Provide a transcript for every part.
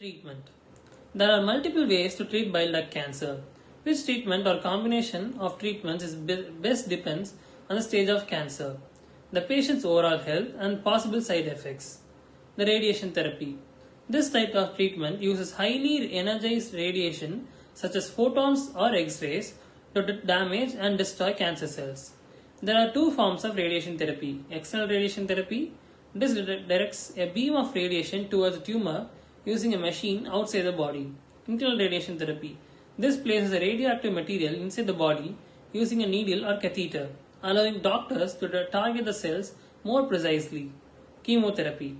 Treatment. There are multiple ways to treat bile duct cancer. Which treatment or combination of treatments is best depends on the stage of cancer, the patient's overall health, and possible side effects. The radiation therapy. This type of treatment uses highly energized radiation such as photons or X-rays to damage and destroy cancer cells. There are two forms of radiation therapy. External radiation therapy. This directs a beam of radiation towards a tumor using a machine outside the body. Internal radiation therapy. This places a radioactive material inside the body using a needle or catheter, allowing doctors to target the cells more precisely. Chemotherapy.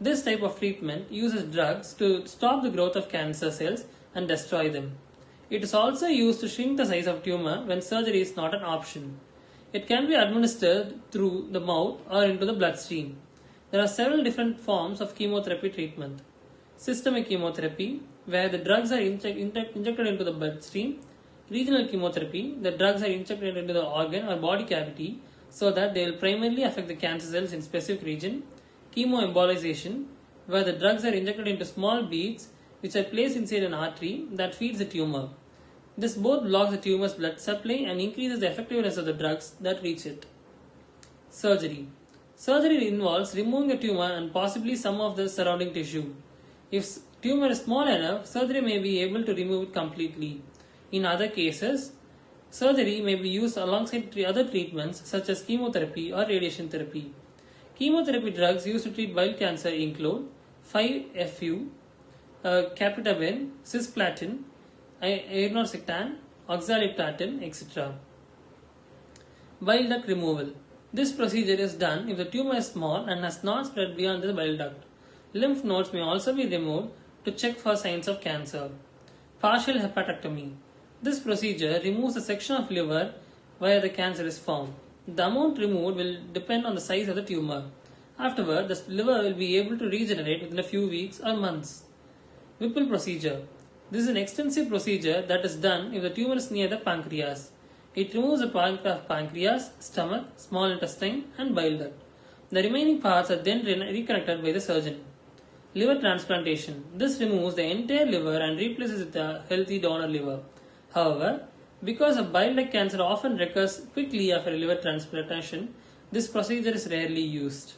This type of treatment uses drugs to stop the growth of cancer cells and destroy them. It is also used to shrink the size of tumor when surgery is not an option. It can be administered through the mouth or into the bloodstream. There are several different forms of chemotherapy treatment. Systemic chemotherapy, where the drugs are injected into the bloodstream. Regional chemotherapy, the drugs are injected into the organ or body cavity so that they will primarily affect the cancer cells in specific region. Chemoembolization, where the drugs are injected into small beads which are placed inside an artery that feeds the tumor. This both blocks the tumor's blood supply and increases the effectiveness of the drugs that reach it. Surgery. Surgery involves removing the tumor and possibly some of the surrounding tissue. If tumor is small enough, surgery may be able to remove it completely. In other cases, surgery may be used alongside other treatments such as chemotherapy or radiation therapy. Chemotherapy drugs used to treat bile cancer include 5-FU, capecitabine, cisplatin, irinotecan, oxaliplatin, etc. Bile duct removal. This procedure is done if the tumor is small and has not spread beyond the bile duct. Lymph nodes may also be removed to check for signs of cancer. Partial hepatectomy. This procedure removes a section of liver where the cancer is found. The amount removed will depend on the size of the tumor. Afterward, the liver will be able to regenerate within a few weeks or months. Whipple procedure. This is an extensive procedure that is done if the tumor is near the pancreas. It removes a part of pancreas, stomach, small intestine, and bile duct. The remaining parts are then reconnected by the surgeon. Liver transplantation. This removes the entire liver and replaces it with a healthy donor liver. However, because a bile duct cancer often recurs quickly after a liver transplantation, this procedure is rarely used.